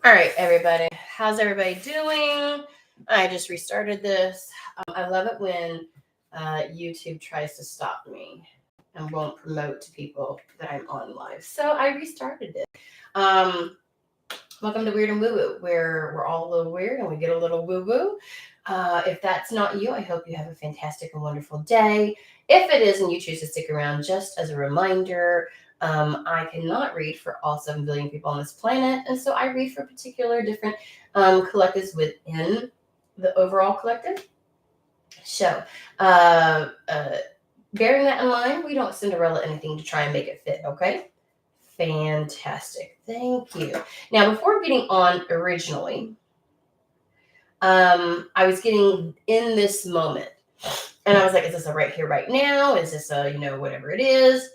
All right, everybody. How's everybody doing? I just restarted this. I love it when YouTube tries to stop me and won't promote to people that I'm on live. So I restarted it. Um, Welcome to Weird and Woo Woo, where we're all a little weird and we get a little woo woo. If that's not you, I hope you have a fantastic and wonderful day. If it is and you choose to stick around, just as a reminder, I cannot read for all 7 billion people on this planet. And so I read for particular different collectives within the overall collective. So, uh, uh, bearing that in mind, we don't Cinderella anything to try and make it fit, okay? Fantastic. Thank you. Now, before getting on originally, I was getting in this moment. And I was like, is this a right here, right now? Is this a, whatever it is?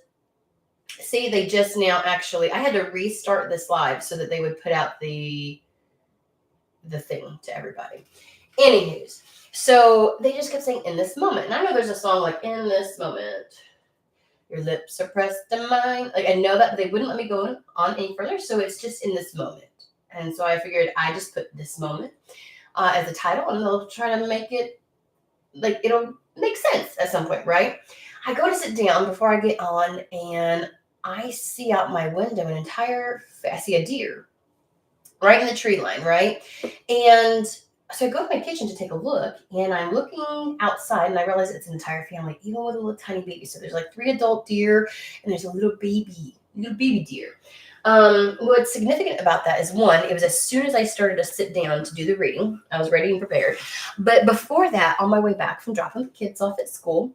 See, they just now actually, I had to restart this live so that they would put out the thing to everybody. Anywho's, so they just kept saying in this moment. And I know there's a song like in this moment. Your lips are pressed to mine. Like, I know that, but they wouldn't let me go on any further. So it's just in this moment. And so I figured I just put this moment as a title, and they'll try to make it, like, it'll make sense at some point, right? I go to sit down before I get on, and I see out my window I see a deer right in the tree line, right? And so I go to my kitchen to take a look, and I'm looking outside, and I realize it's an entire family, even with a little tiny baby. So there's like 3 adult deer, and there's a little baby deer. What's significant about that is, one, it was as soon as I started to sit down to do the reading, I was ready and prepared. But before that, on my way back from dropping the kids off at school,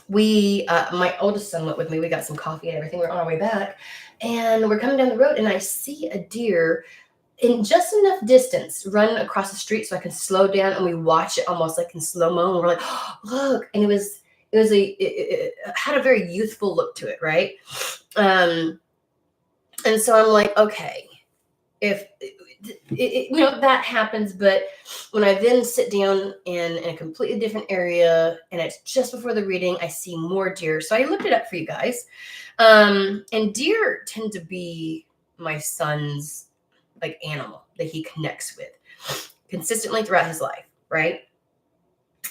my oldest son went with me. We got some coffee and everything. We're on our way back, and we're coming down the road, and I see a deer in just enough distance run across the street so I can slow down, and we watch it almost like in slow-mo, and we're like, oh, look. And it had a very youthful look to it, right? And so I'm like, okay, if that happens, but when I then sit down in a completely different area, and it's just before the reading, I see more deer. So I looked it up for you guys. And deer tend to be my son's like animal that he connects with consistently throughout his life, right?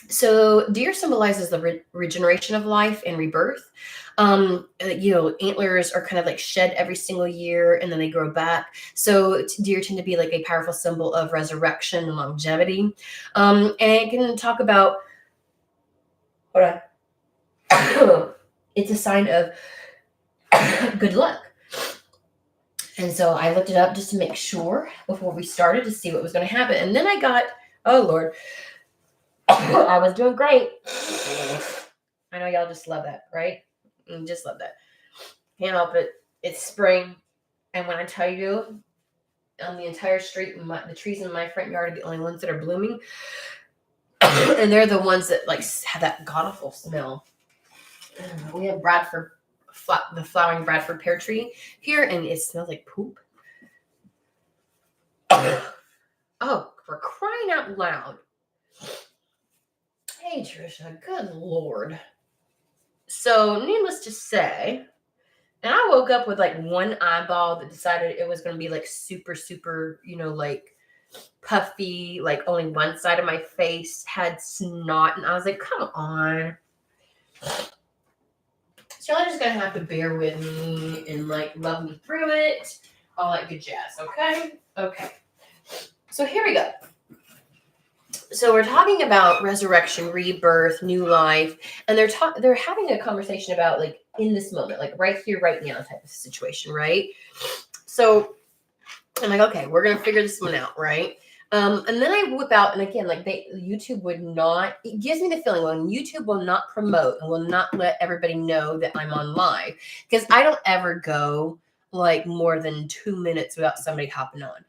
So deer symbolizes the regeneration of life and rebirth. Antlers are kind of like shed every single year, and then they grow back. So deer tend to be like a powerful symbol of resurrection and longevity. And it can talk about, hold on. It's a sign of good luck. And so I looked it up just to make sure before we started to see what was going to happen. And then I got, oh Lord, I was doing great. I know y'all just love that, right? Just love that. Can't help it. It's spring. And when I tell you, on the entire street, the trees in my front yard are the only ones that are blooming. And they're the ones that like have that god-awful smell. We have the flowering Bradford pear tree here, and it smells like poop. Oh, for crying out loud. Hey, Trisha, good Lord. So, needless to say, and I woke up with like one eyeball that decided it was going to be like super, super, like puffy, like only one side of my face had snot. And I was like, come on. So y'all are just going to have to bear with me and like love me through it. All that good jazz, okay? Okay. So here we go. So we're talking about resurrection, rebirth, new life, and they're having a conversation about like in this moment, like right here, right now type of situation, right? So I'm like, okay, we're gonna figure this one out, right? And then I whip out, and again, like YouTube would not. It gives me the feeling when YouTube will not promote and will not let everybody know that I'm on live, because I don't ever go like more than 2 minutes without somebody hopping on.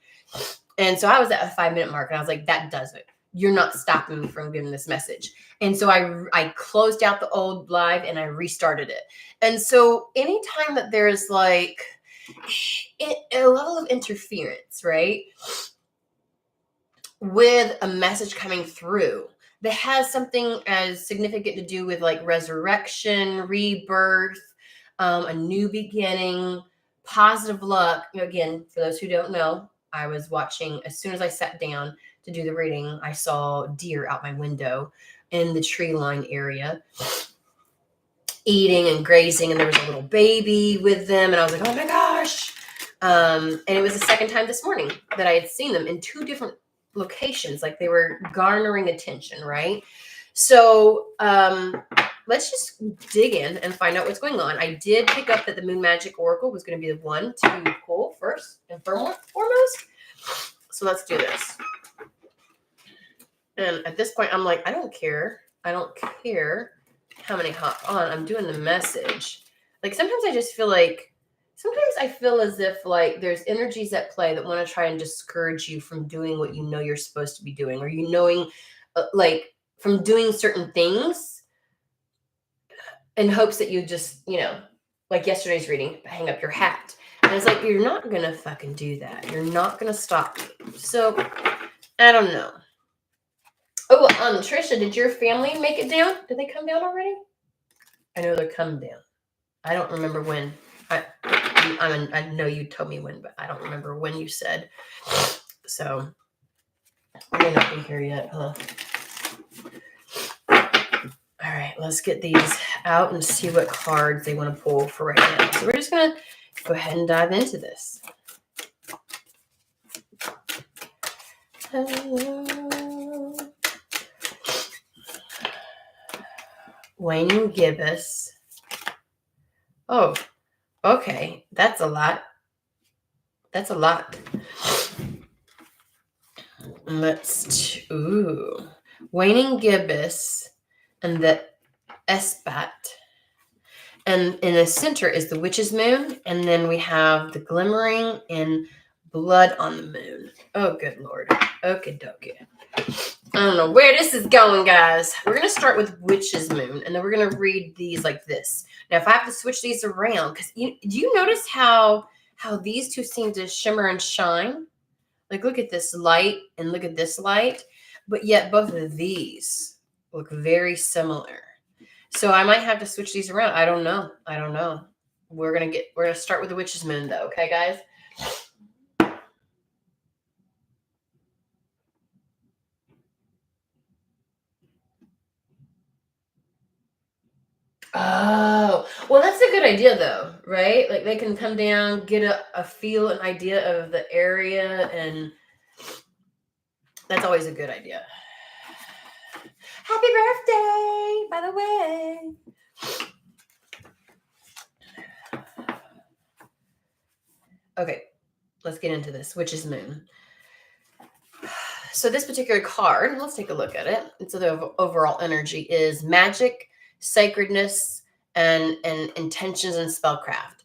And so I was at a 5-minute mark, and I was like, that does it. You're not stopping me from giving this message. And so I closed out the old live and I restarted it. And so anytime that there's like a level of interference, right, with a message coming through that has something as significant to do with like resurrection, rebirth, a new beginning, positive luck. Again, for those who don't know, I was watching, as soon as I sat down to do the reading, I saw deer out my window in the tree line area eating and grazing, and there was a little baby with them, and I was like, oh my gosh. And it was the second time this morning that I had seen them in two different locations, like they were garnering attention, right? So let's just dig in and find out what's going on. I did pick up that the Moon Magic Oracle was going to be the one to pull first and foremost. So let's do this. And at this point, I'm like, I don't care how many hop on. I'm doing the message. Like sometimes I feel as if like there's energies at play that want to try and discourage you from doing what you know you're supposed to be doing, or you knowing like from doing certain things in hopes that you just, like yesterday's reading, hang up your hat. And it's like, you're not going to fucking do that. You're not going to stop me. So I don't know. Oh, Trisha, did your family make it down? Did they come down already? I know they're coming down. I don't remember when. I know you told me when, but I don't remember when you said. So I may not be here yet, huh? All right, let's get these out and see what cards they want to pull for right now. So we're just going to go ahead and dive into this. Waning gibbous. Oh, okay. That's a lot. Waning gibbous and the esbat. And in the center is the witch's moon. And then we have the glimmering and blood on the moon. Oh, good Lord. Okie dokie. I don't know where this is going, guys. We're going to start with witch's moon, and then we're going to read these like this. Now, if I have to switch these around, because do you notice how these two seem to shimmer and shine? Like, look at this light and look at this light, but yet both of these look very similar. So I might have to switch these around. I don't know. We're going to start with the witch's moon though. Okay, guys? Oh, well, that's a good idea though, right? Like they can come down, get a feel, an idea of the area, and that's always a good idea. Happy birthday, by the way. Okay, let's get into this, Witch's Moon. So this particular card, let's take a look at it. And so the overall energy is magic, sacredness, and intentions and spellcraft.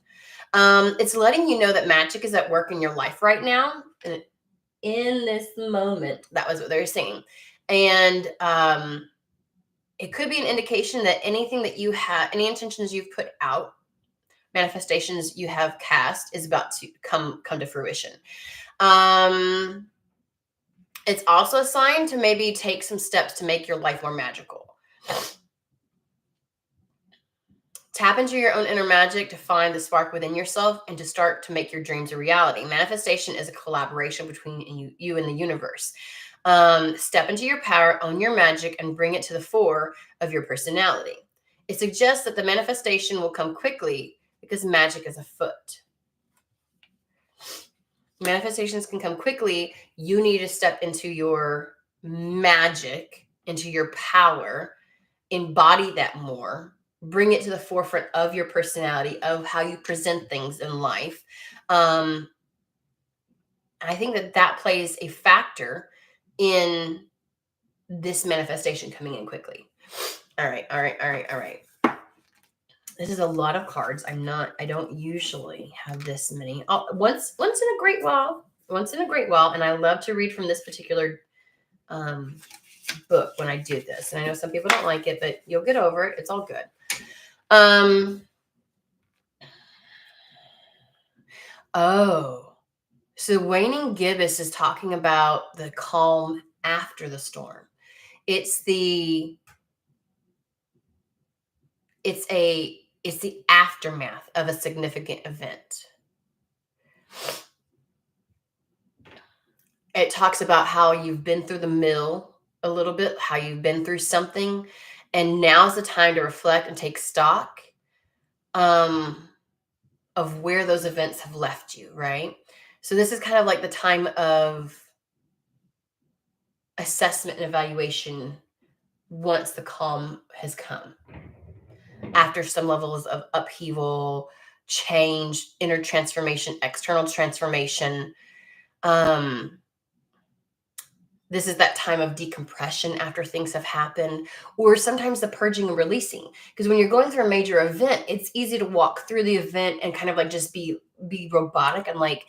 It's letting you know that magic is at work in your life right now. And in this moment, that was what they were saying. And it could be an indication that anything that you have, any intentions you've put out, manifestations you have cast, is about to come to fruition. It's also a sign to maybe take some steps to make your life more magical. Tap into your own inner magic to find the spark within yourself and to start to make your dreams a reality. Manifestation is a collaboration between you and the universe. Step into your power, own your magic, and bring it to the fore of your personality. It suggests that the manifestation will come quickly because magic is afoot. Manifestations can come quickly. You need to step into your magic, into your power, embody that more, bring it to the forefront of your personality, of how you present things in life. I think that plays a factor in this manifestation coming in quickly. All right. This is a lot of cards. I don't usually have this many. Once in a great while, and I love to read from this particular book when I do this. And I know some people don't like it, but you'll get over it. It's all good. So waning gibbous is talking about the calm after the storm. It's the aftermath of a significant event. It talks about how you've been through the mill a little bit, how you've been through something, and now's the time to reflect and take stock of where those events have left you, right? So this is kind of like the time of assessment and evaluation once the calm has come. After some levels of upheaval, change, inner transformation, external transformation. This is that time of decompression after things have happened, or sometimes the purging and releasing. Because when you're going through a major event, it's easy to walk through the event and kind of like just be robotic and like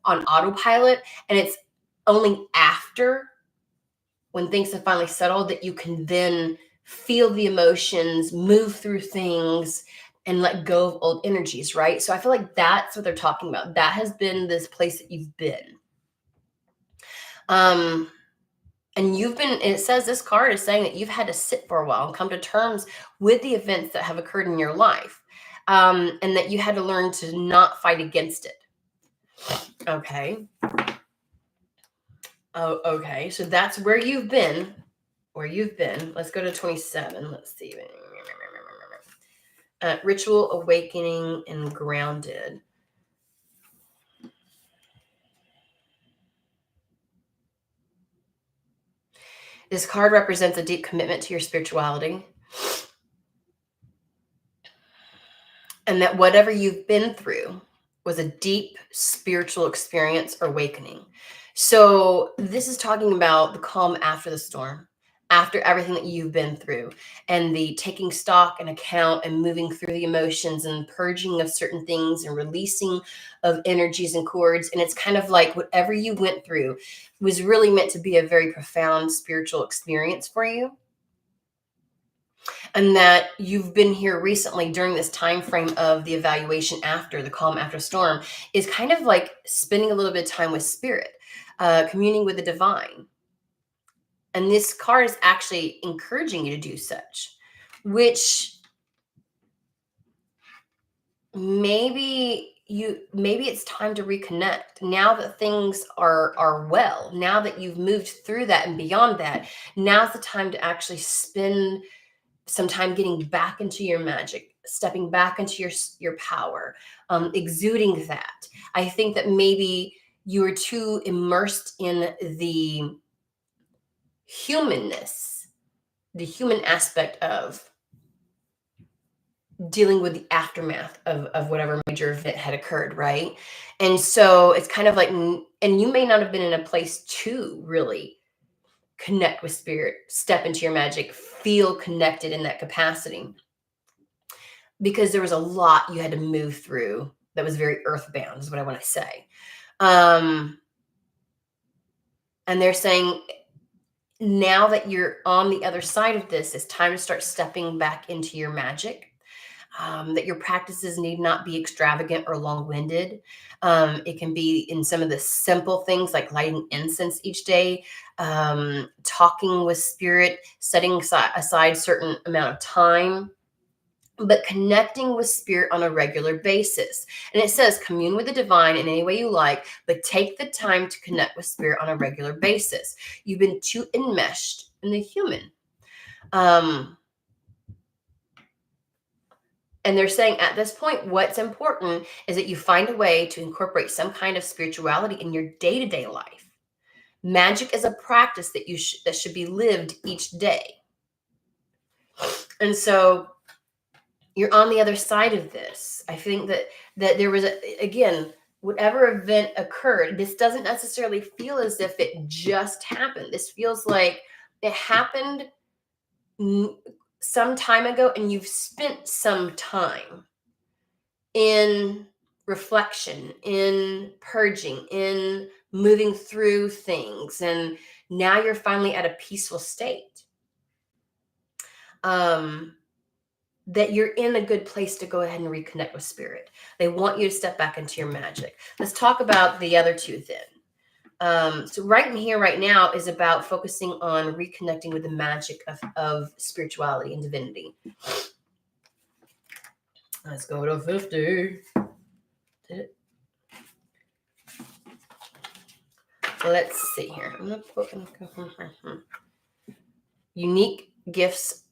on autopilot. And it's only after, when things have finally settled, that you can then feel the emotions, move through things, and let go of old energies, right? So I feel like that's what they're talking about. That has been this place that you've been. And you've been, it says this card is saying that you've had to sit for a while and come to terms with the events that have occurred in your life. And that you had to learn to not fight against it. Okay. Oh, okay. So that's where you've been. Let's go to 27. Let's see. Ritual, awakening, and grounded. This card represents a deep commitment to your spirituality. And that whatever you've been through was a deep spiritual experience or awakening. So this is talking about the calm after the storm, after everything that you've been through, and the taking stock and account and moving through the emotions and purging of certain things and releasing of energies and cords. And it's kind of like whatever you went through was really meant to be a very profound spiritual experience for you. And that you've been here recently during this time frame of the evaluation after the calm after storm is kind of like spending a little bit of time with spirit, communing with the divine. And this card is actually encouraging you to do such, which maybe it's time to reconnect now that things are well, now that you've moved through that and beyond that. Now's the time to actually spend some time getting back into your magic, stepping back into your power, exuding that. I think that maybe you were too immersed in the humanness, the human aspect of dealing with the aftermath of whatever major event had occurred, right? And so it's kind of like, and you may not have been in a place to really connect with spirit, step into your magic, feel connected in that capacity, because there was a lot you had to move through that was very earthbound, is what I want to say. And they're saying now that you're on the other side of this, it's time to start stepping back into your magic. That your practices need not be extravagant or long-winded. It can be in some of the simple things like lighting incense each day, talking with spirit, setting aside certain amount of time, but connecting with spirit on a regular basis. And it says commune with the divine in any way you like, but take the time to connect with spirit on a regular basis. You've been too enmeshed in the human. And they're saying at this point, what's important is that you find a way to incorporate some kind of spirituality in your day-to-day life. Magic is a practice that that should be lived each day. And so you're on the other side of this. I think that there was, again, whatever event occurred, this doesn't necessarily feel as if it just happened. This feels like it happened some time ago, and you've spent some time in reflection, in purging, in moving through things, and now you're finally at a peaceful state. That you're in a good place to go ahead and reconnect with spirit. They want you to step back into your magic. Let's talk about the other two then. So right in here, right now, is about focusing on reconnecting with the magic of spirituality and divinity. Let's go to 50. Did it? let's see here. I'm gonna put unique gifts.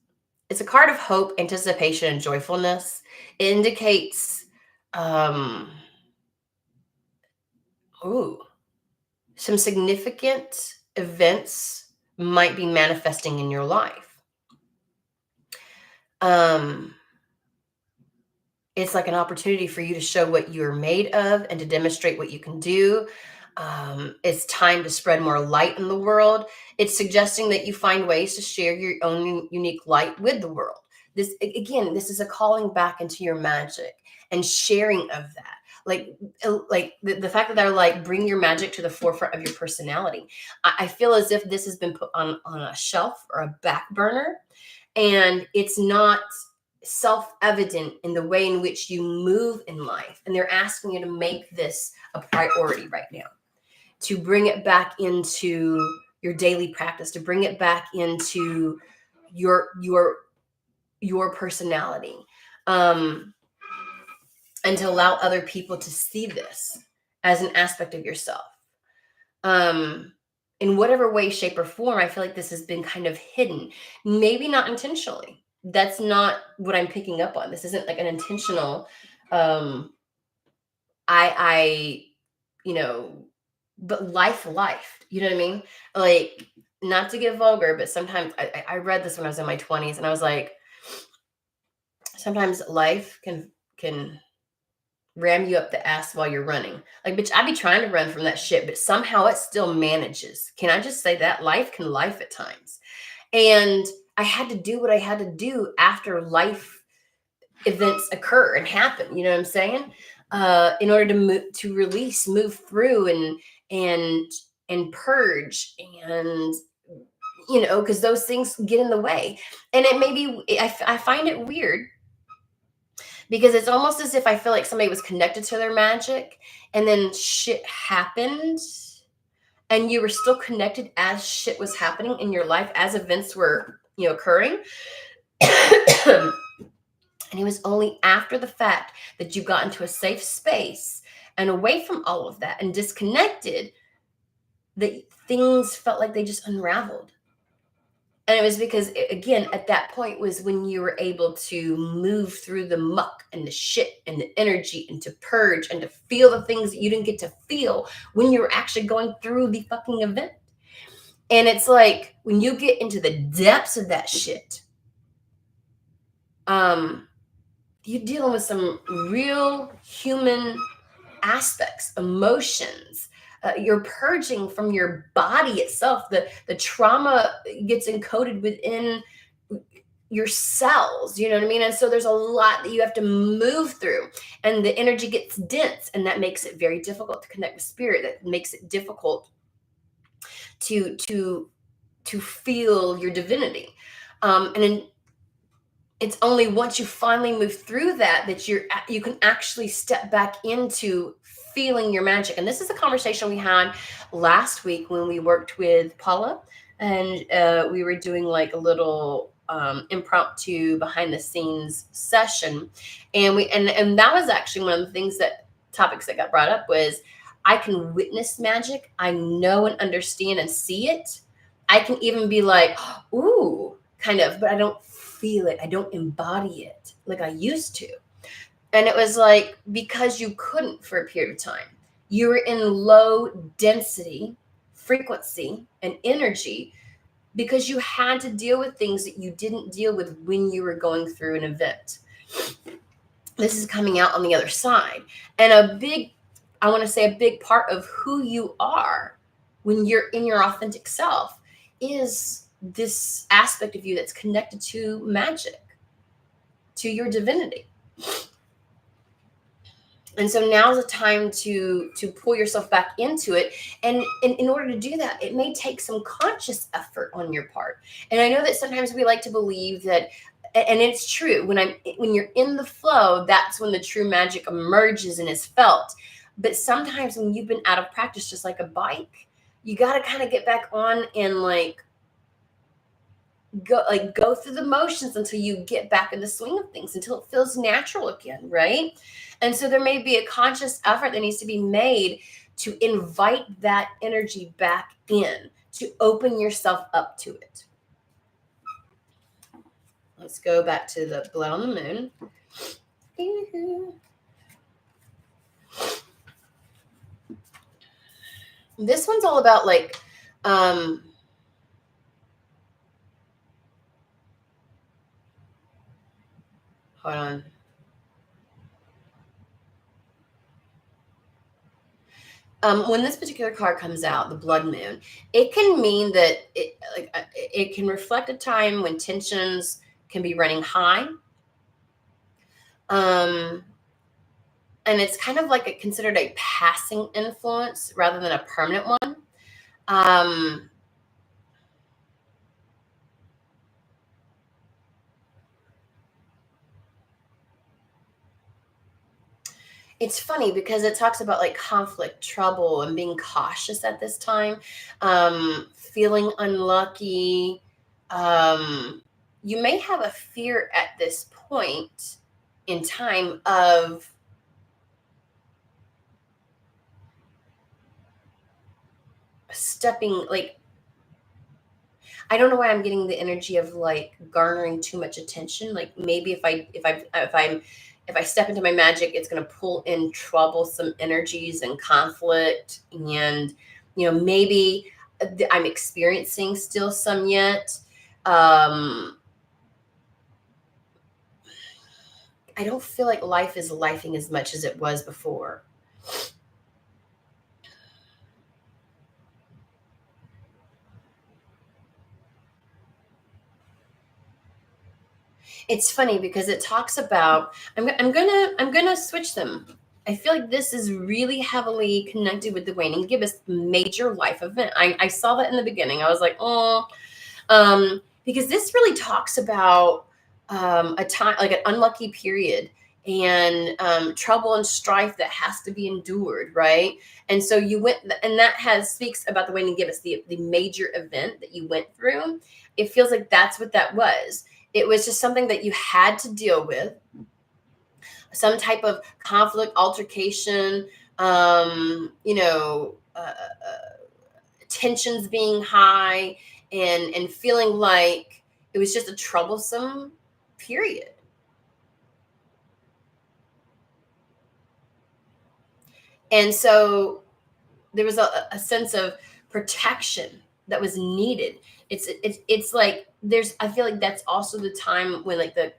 It's a card of hope, anticipation, and joyfulness. It indicates some significant events might be manifesting in your life. It's like an opportunity for you to show what you're made of and to demonstrate what you can do. It's time to spread more light in the world. It's suggesting that you find ways to share your own unique light with the world. This is a calling back into your magic and sharing of that. Like the fact that they're like, bring your magic to the forefront of your personality. I feel as if this has been put on a shelf or a back burner, and it's not self-evident in the way in which you move in life. And they're asking you to make this a priority right now, to bring it back into your daily practice, to bring it back into your personality, and to allow other people to see this as an aspect of yourself. In whatever way, shape, or form, I feel like this has been kind of hidden, maybe not intentionally. That's not what I'm picking up on. This isn't like an intentional, but life, you know what I mean? Like, not to get vulgar, but sometimes I read this when I was in my 20s, and I was like, sometimes life can ram you up the ass while you're running. Like, bitch, I be trying to run from that shit, but somehow it still manages. Can I just say that? Life can life at times. And I had to do what I had to do after life events occur and happen. You know what I'm saying? In order to move through and purge, and because those things get in the way. And it maybe I find it weird, because it's almost as if I feel like somebody was connected to their magic, and then shit happened, and you were still connected as shit was happening in your life, as events were, occurring. And it was only after the fact that you got into a safe space and away from all of that and disconnected, that things felt like they just unraveled. And it was because, again, at that point was when you were able to move through the muck and the shit and the energy, and to purge and to feel the things that you didn't get to feel when you were actually going through the fucking event. And it's like, when you get into the depths of that shit, you're dealing with some real human aspects, emotions. You're purging from your body itself. The trauma gets encoded within your cells, you know what I mean? And so there's a lot that you have to move through, and the energy gets dense, and that makes it very difficult to connect with spirit. That makes it difficult to feel your divinity. And it's only once you finally move through that you can actually step back into feeling your magic. And this is a conversation we had last week when we worked with Paula, and we were doing like a little impromptu behind the scenes session. And that was actually one of the topics that got brought up was, I can witness magic. I know and understand and see it. I can even be like, ooh, kind of, but I don't feel it. I don't embody it like I used to. And it was like, because you couldn't for a period of time. You were in low density, frequency, and energy, because you had to deal with things that you didn't deal with when you were going through an event. This is coming out on the other side. And a big part of who you are when you're in your authentic self is this aspect of you that's connected to magic, to your divinity. And so now's the time to pull yourself back into it. And in order to do that, it may take some conscious effort on your part. And I know that sometimes we like to believe that, and it's true, when you're in the flow, that's when the true magic emerges and is felt. But sometimes when you've been out of practice, just like a bike, you got to kind of get back on and go through the motions until you get back in the swing of things, until it feels natural again, right? And so there may be a conscious effort that needs to be made to invite that energy back in, to open yourself up to it. Let's go back to the blood on the moon. This one's all about like, hold on. When this particular card comes out, the blood moon, it can mean that it can reflect a time when tensions can be running high. And it's kind of like considered a passing influence rather than a permanent one. It's funny because it talks about like conflict, trouble, and being cautious at this time, feeling unlucky. You may have a fear at this point in time of stepping, like, I don't know why I'm getting the energy of like garnering too much attention. Like maybe if I step into my magic, it's going to pull in troublesome energies and conflict. And, maybe I'm experiencing still some yet. I don't feel like life is lifing as much as it was before. It's funny because it talks about, I'm gonna switch them. I feel like this is really heavily connected with the waning gibbous major life event. I saw that in the beginning. I was like, because this really talks about a time, like an unlucky period, and trouble and strife that has to be endured, right? And so you went, and that speaks about the waning gibbous, the major event that you went through. It feels like that's what that was. It was just something that you had to deal with, some type of conflict, altercation, tensions being high, and feeling like it was just a troublesome period. And so there was a sense of protection that was needed. It's like I feel like that's also the time when like the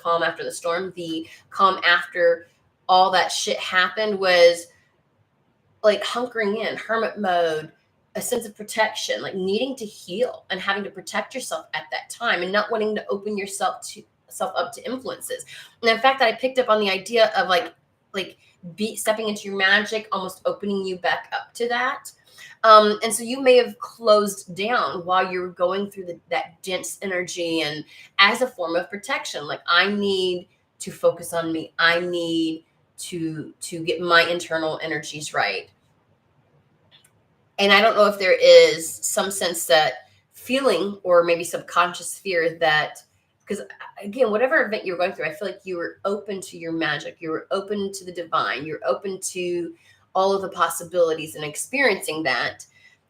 calm after the storm, the calm after all that shit happened was like hunkering in, hermit mode, a sense of protection, like needing to heal and having to protect yourself at that time and not wanting to open yourself up to influences. And in fact, that I picked up on the idea of like stepping into your magic, almost opening you back up to that. And so you may have closed down while you're going through that dense energy, and as a form of protection, like I need to focus on me. I need to get my internal energies right. And I don't know if there is some sense that feeling, or maybe subconscious fear, that because again, whatever event you're going through, I feel like you were open to your magic. You were open to the divine. You're open to all of the possibilities and experiencing that.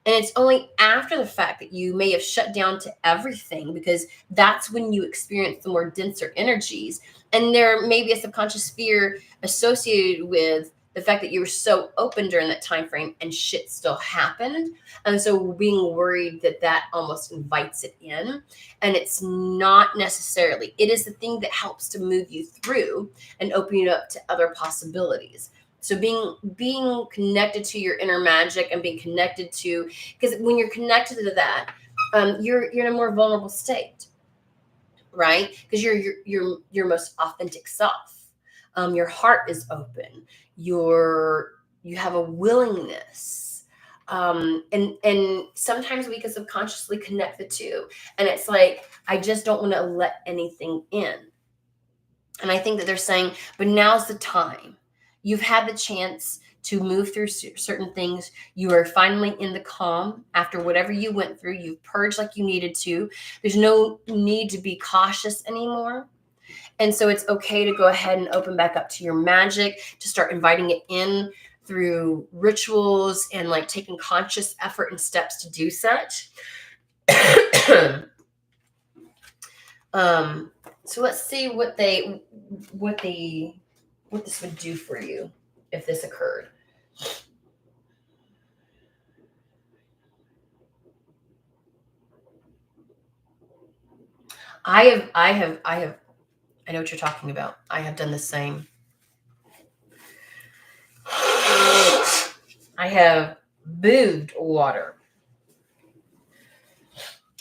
And it's only after the fact that you may have shut down to everything, because that's when you experience the more denser energies. And there may be a subconscious fear associated with the fact that you were so open during that time frame and shit still happened. And so being worried that almost invites it in. And it's not necessarily. It is the thing that helps to move you through and open you up to other possibilities. So being connected to your inner magic and being connected to, because when you're connected to that, you're in a more vulnerable state, right? Because you're your most authentic self. Your heart is open. You have a willingness, and sometimes we can subconsciously connect the two, and it's like, I just don't want to let anything in. And I think that they're saying, but now's the time. You've had the chance to move through certain things. You are finally in the calm after whatever you went through. You've purged like you needed to. There's no need to be cautious anymore. And so it's okay to go ahead and open back up to your magic, to start inviting it in through rituals and like taking conscious effort and steps to do such. So let's see what this would do for you if this occurred. I know what you're talking about. I have done the same. I have moved water.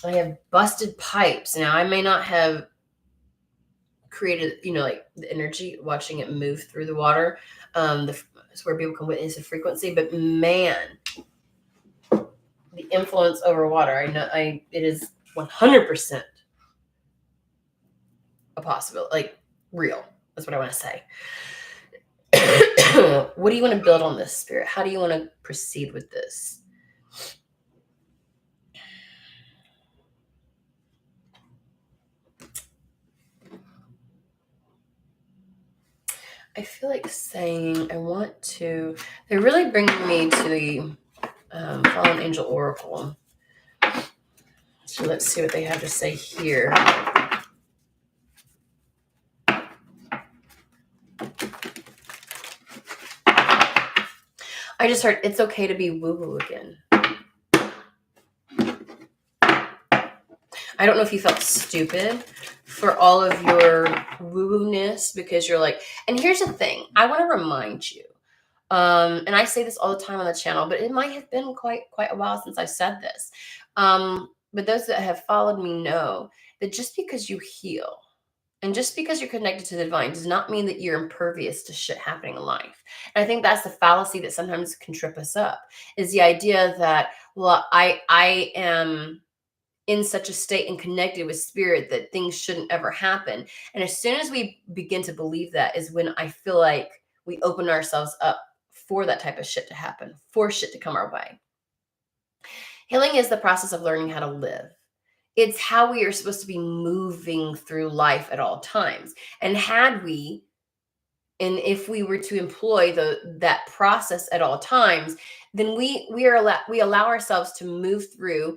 I have busted pipes. Now, I may not have created, like the energy, watching it move through the water, it's where people can witness the frequency. But man, the influence over water, it is 100% a possibility, like real. That's what I want to say. What do you want to build on this, Spirit? How do you want to proceed with this? I feel like saying they're really bringing me to the Fallen Angel Oracle. So let's see what they have to say here. I just heard it's okay to be woo-woo again. I don't know if you felt stupid for all of your woo-woo-ness, because you're like, and here's the thing, I want to remind you, and I say this all the time on the channel, but it might have been quite a while since I said this. But those that have followed me know that just because you heal and just because you're connected to the divine does not mean that you're impervious to shit happening in life. And I think that's the fallacy that sometimes can trip us up, is the idea that, well, I am in such a state and connected with spirit that things shouldn't ever happen. And as soon as we begin to believe that is when I feel like we open ourselves up for that type of shit to happen, for shit to come our way. Healing is the process of learning how to live. It's how we are supposed to be moving through life at all times. And if we were to employ that process at all times, then we allow ourselves to move through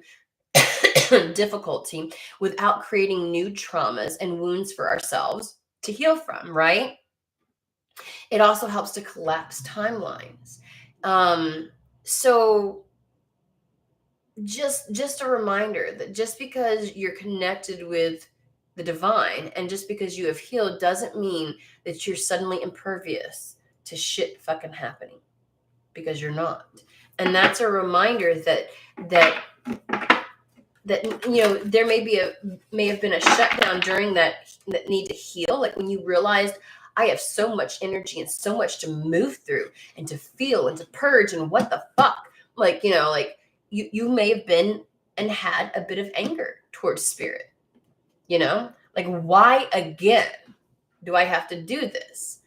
difficulty without creating new traumas and wounds for ourselves to heal from, right? It also helps to collapse timelines. So just a reminder that just because you're connected with the divine and just because you have healed doesn't mean that you're suddenly impervious to shit fucking happening, because you're not. And that's a reminder that there may have been a shutdown during that need to heal, like when you realized I have so much energy and so much to move through and to feel and to purge, and what the fuck, you may have been and had a bit of anger towards spirit, like, why again do I have to do this?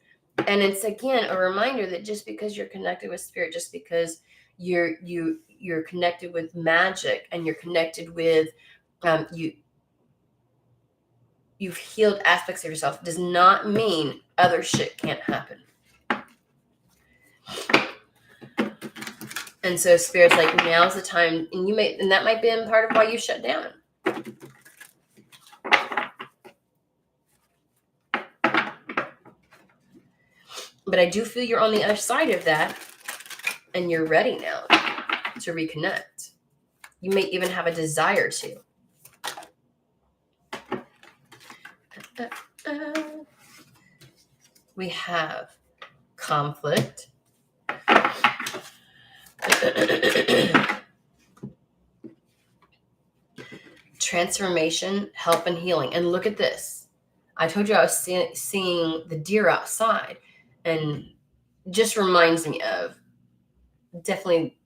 And it's again a reminder that just because you're connected with spirit, just because you're connected with magic and you're connected with you've healed aspects of yourself, does not mean other shit can't happen. And so spirit's like, now's the time, and that might be part of why you shut down. But I do feel you're on the other side of that, and you're ready now to reconnect. You may even have a desire to. We have conflict. Transformation, help, and healing. And look at this. I told you I was seeing the deer outside, and just definitely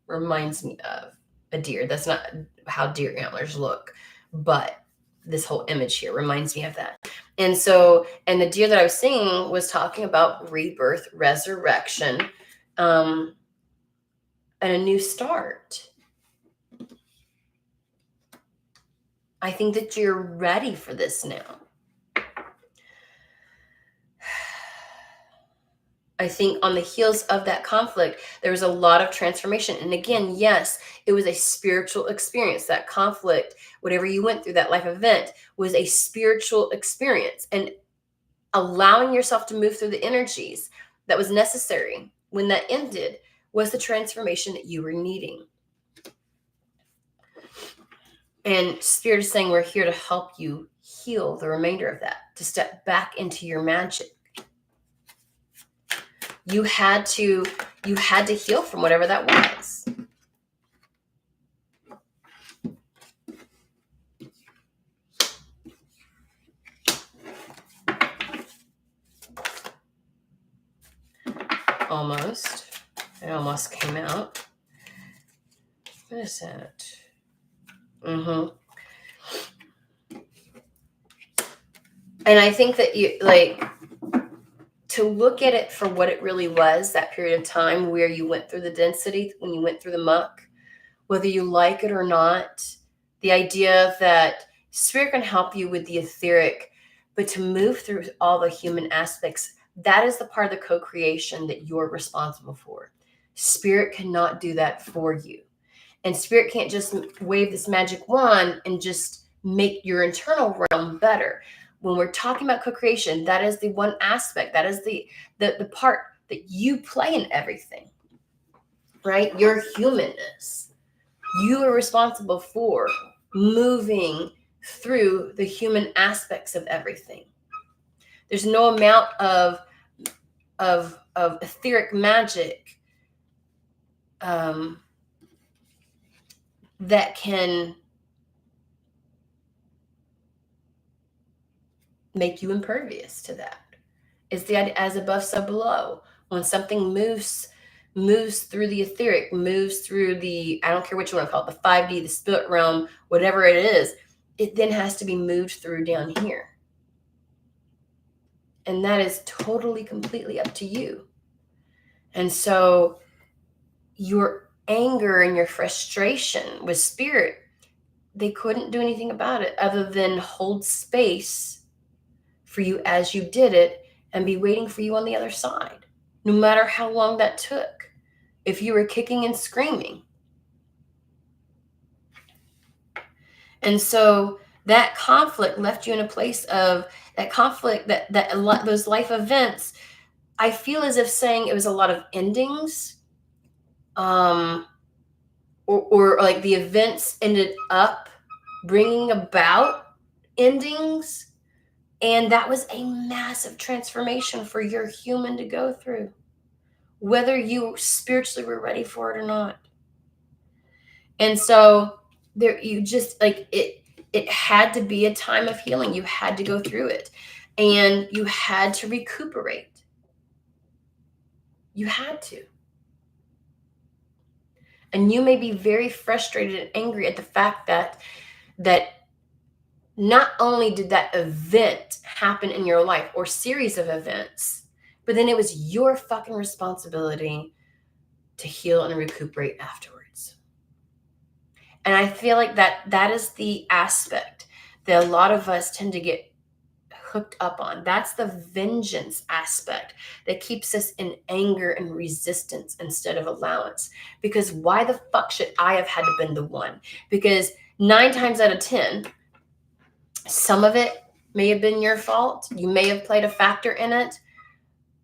reminds me of a deer. That's not how deer antlers look, but this whole image here reminds me of that. And the deer that I was seeing was talking about rebirth, resurrection, and a new start. I think that you're ready for this now. I think on the heels of that conflict, there was a lot of transformation. And again, yes, it was a spiritual experience. That conflict, whatever you went through, that life event, was a spiritual experience. And allowing yourself to move through the energies that was necessary when that ended was the transformation that you were needing. And Spirit is saying we're here to help you heal the remainder of that, to step back into your magic. You had to heal from whatever that was. Almost. It almost came out. What is that? And I think that you to look at it for what it really was, that period of time where you went through the density, when you went through the muck, whether you like it or not, the idea that Spirit can help you with the etheric, but to move through all the human aspects, that is the part of the co-creation that you're responsible for. Spirit cannot do that for you. And Spirit can't just wave this magic wand and just make your internal realm better. When we're talking about co-creation, that is the one aspect, that is the part that you play in everything, right? Your humanness. You are responsible for moving through the human aspects of everything. There's no amount of etheric magic that can make you impervious to that. It's the idea, as above, so below. When something moves through the etheric, moves through the, I don't care what you want to call it, the 5D, the spirit realm, whatever it is, it then has to be moved through down here. And that is totally, completely up to you. And so your anger and your frustration with Spirit, they couldn't do anything about it other than hold space for you as you did it and be waiting for you on the other side, no matter how long that took. If you were kicking and screaming. And so that conflict left you in a place of that conflict, that those life events, I feel as if saying it was a lot of endings, or like the events ended up bringing about endings. And that was a massive transformation for your human to go through, whether you spiritually were ready for it or not. And so there, you just it had to be a time of healing. You had to go through it, and you had to recuperate. You had to. And you may be very frustrated and angry at the fact that not only did that event happen in your life, or series of events, but then it was your fucking responsibility to heal and recuperate afterwards. And I feel like that is the aspect that a lot of us tend to get hooked up on. That's the vengeance aspect that keeps us in anger and resistance instead of allowance. Because why the fuck should I have had to been the one? Because 9 times out of 10, some of it may have been your fault. You may have played a factor in it.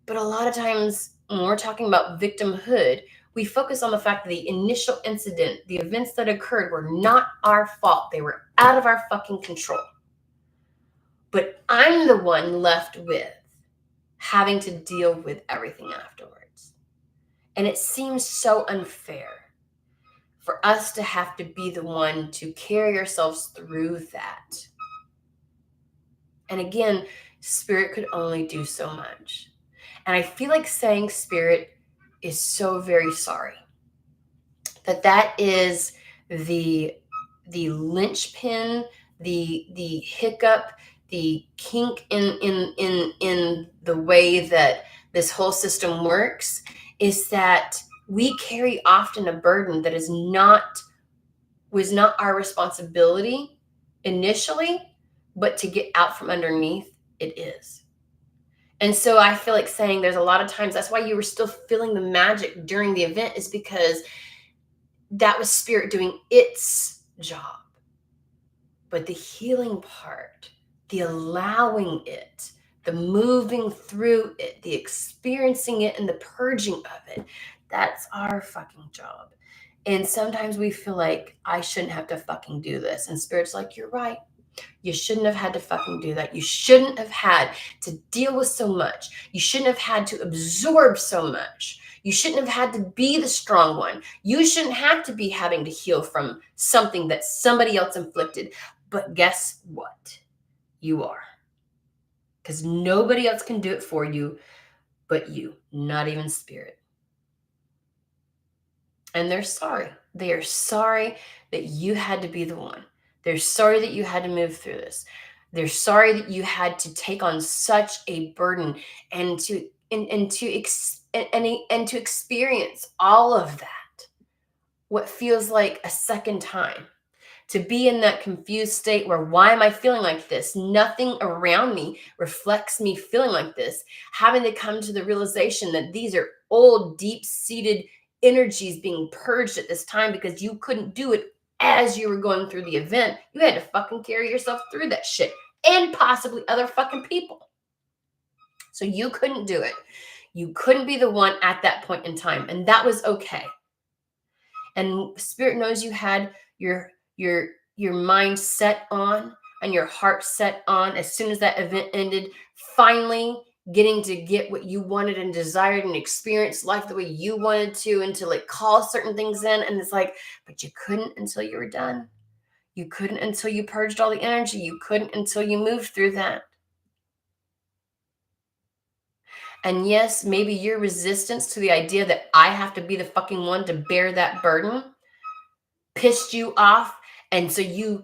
But a lot of times when we're talking about victimhood, we focus on the fact that the initial incident, the events that occurred, were not our fault. They were out of our fucking control. But I'm the one left with having to deal with everything afterwards. And it seems so unfair for us to have to be the one to carry ourselves through that. And again, Spirit could only do so much. And I feel like saying Spirit is so very sorry. That is the linchpin, the hiccup, the kink in the way that this whole system works, is that we carry often a burden that was not our responsibility initially, but to get out from underneath, it is. And so I feel like saying there's a lot of times that's why you were still feeling the magic during the event, is because that was spirit doing its job. But the healing part, the allowing it, the moving through it, the experiencing it, and the purging of it, that's our fucking job. And sometimes we feel like I shouldn't have to fucking do this. And spirit's like, you're right. You shouldn't have had to fucking do that. You shouldn't have had to deal with so much. You shouldn't have had to absorb so much. You shouldn't have had to be the strong one. You shouldn't have to be having to heal from something that somebody else inflicted. But guess what? You are. Because nobody else can do it for you but you, not even spirit. And they're sorry. They are sorry that you had to be the one. They're sorry that you had to move through this. They're sorry that you had to take on such a burden and to experience all of that. What feels like a second time. To be in that confused state where, why am I feeling like this? Nothing around me reflects me feeling like this. Having to come to the realization that these are old, deep-seated energies being purged at this time because you couldn't do it as you were going through the event. You had to fucking carry yourself through that shit, and possibly other fucking people. So you couldn't do it. You couldn't be the one at that point in time, and that was okay. And spirit knows you had your mind set on and your heart set on, as soon as that event ended, finally getting to get what you wanted and desired and experience life the way you wanted to, and to like call certain things in. And it's like, but you couldn't until you were done. You couldn't until you purged all the energy. You couldn't until you moved through that. And yes, maybe your resistance to the idea that I have to be the fucking one to bear that burden pissed you off. And so you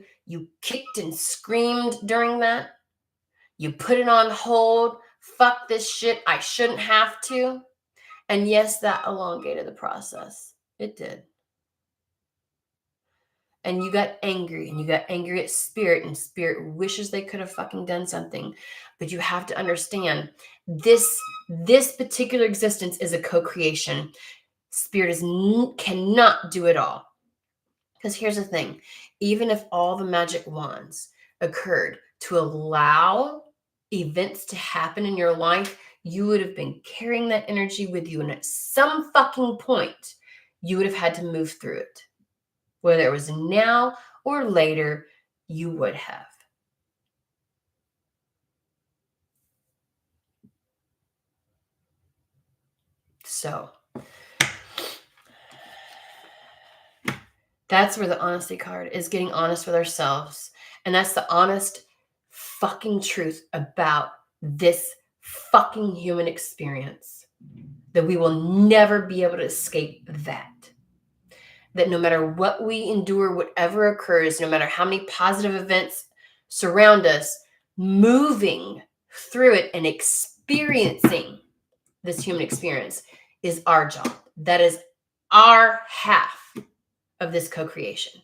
kicked and screamed during that. You put it on hold. Fuck this shit. I shouldn't have to. And yes, that elongated the process. It did. And you got angry, and you got angry at spirit, and spirit wishes they could have fucking done something. But you have to understand this particular existence is a co-creation. Spirit cannot do it all. Because here's the thing, even if all the magic wands occurred to allow events to happen in your life, you would have been carrying that energy with you. And at some fucking point, you would have had to move through it. Whether it was now or later, you would have. So that's where the honesty card is, getting honest with ourselves. And that's the honest fucking truth about this fucking human experience. That we will never be able to escape that. That no matter what we endure, whatever occurs, no matter how many positive events surround us, moving through it and experiencing this human experience is our job. That is our half of this co-creation.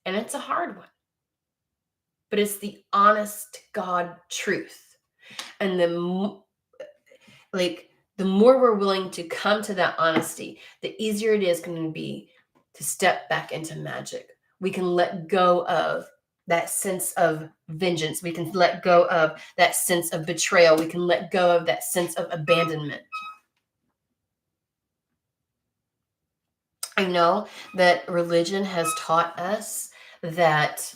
And it's a hard one. But it's the honest God truth. And the more we're willing to come to that honesty, the easier it is going to be to step back into magic. We can let go of that sense of vengeance. We can let go of that sense of betrayal. We can let go of that sense of abandonment. I know that religion has taught us that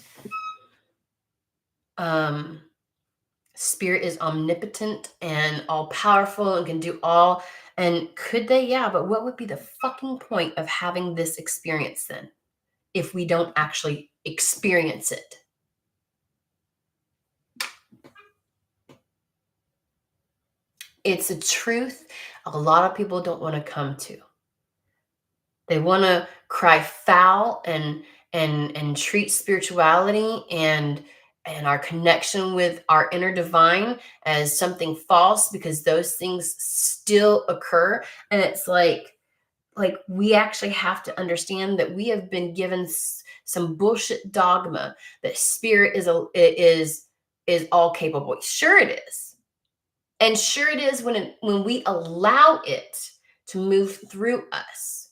spirit is omnipotent and all powerful and can do all. And could they? Yeah, but what would be the fucking point of having this experience then, if we don't actually experience it? It's a truth a lot of people don't want to come to. They want to cry foul and treat spirituality and our connection with our inner divine as something false, because those things still occur. And it's like we actually have to understand that we have been given some bullshit dogma that spirit is all capable. Sure it is. And sure it is when we allow it to move through us.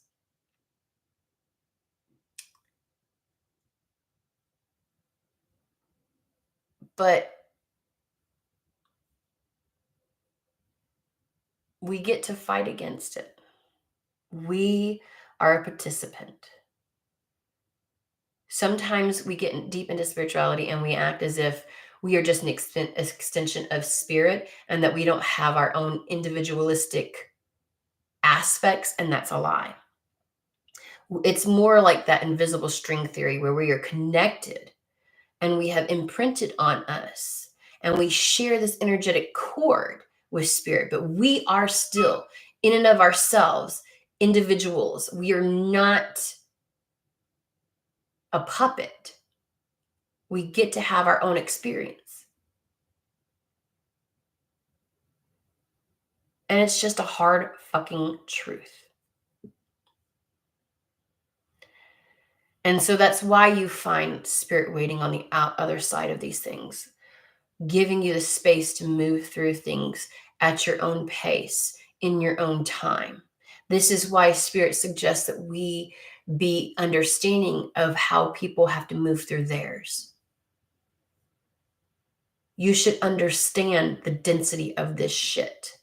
But we get to fight against it. We are a participant. Sometimes we get deep into spirituality and we act as if we are just an extension of spirit and that we don't have our own individualistic aspects, and that's a lie. It's more like that invisible string theory where we are connected and we have imprinted on us and we share this energetic cord with spirit, but we are still in and of ourselves individuals. We are not a puppet. We get to have our own experience. And it's just a hard fucking truth. And so that's why you find spirit waiting on the other side of these things, giving you the space to move through things at your own pace, in your own time. This is why spirit suggests that we be understanding of how people have to move through theirs. You should understand the density of this shit.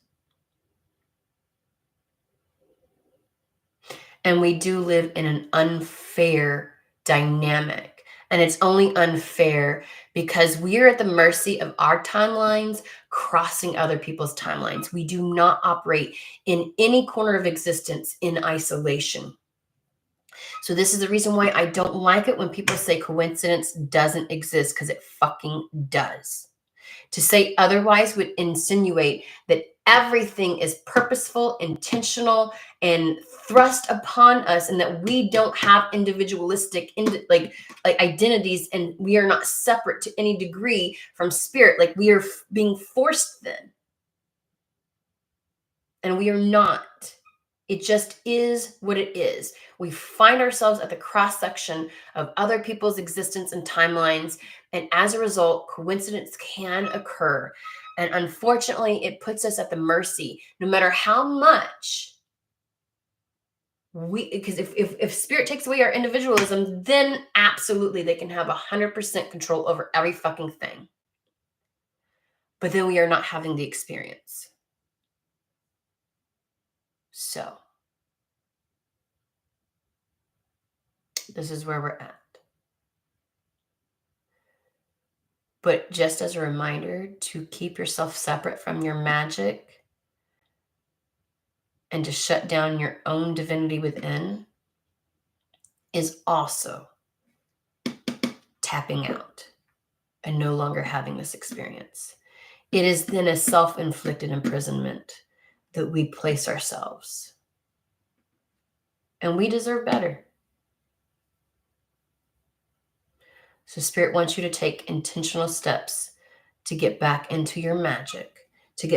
And we do live in an unfair dynamic. And it's only unfair because we are at the mercy of our timelines crossing other people's timelines. We do not operate in any corner of existence in isolation. So this is the reason why I don't like it when people say coincidence doesn't exist, because it fucking does. To say otherwise would insinuate that everything is purposeful, intentional, and thrust upon us, and that we don't have individualistic like identities, and we are not separate to any degree from spirit. Like we are being forced then. And we are not. It just is what it is. We find ourselves at the cross section of other people's existence and timelines. And as a result, coincidence can occur. And unfortunately, it puts us at the mercy, no matter how much because if spirit takes away our individualism, then absolutely they can have 100% control over every fucking thing. But then we are not having the experience. So this is where we're at. But just as a reminder to keep yourself separate from your magic and to shut down your own divinity within is also tapping out and no longer having this experience. It is then a self-inflicted imprisonment that we place ourselves. And we deserve better. So Spirit wants you to take intentional steps to get back into your magic, to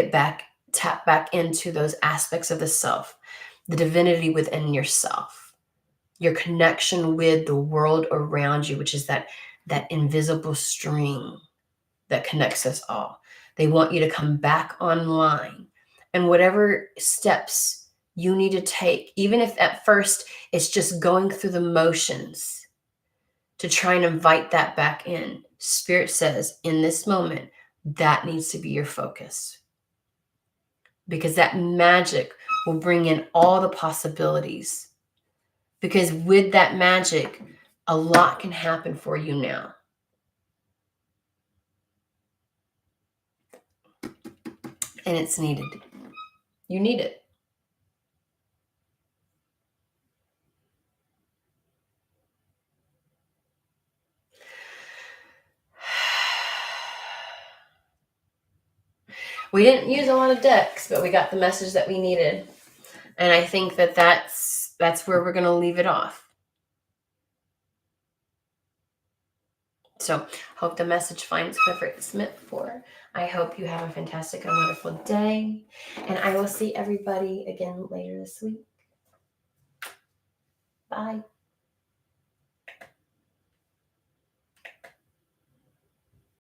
tap back into those aspects of the self, the divinity within yourself, your connection with the world around you, which is that invisible string that connects us all. They want you to come back online, and whatever steps you need to take, even if at first it's just going through the motions, to try and invite that back in. Spirit says in this moment, that needs to be your focus. Because that magic will bring in all the possibilities. Because with that magic, a lot can happen for you now. And it's needed. You need it. We didn't use a lot of decks, but we got the message that we needed. And I think that's where we're going to leave it off. So hope the message finds whoever it's meant for. I hope you have a fantastic and wonderful day. And I will see everybody again later this week. Bye.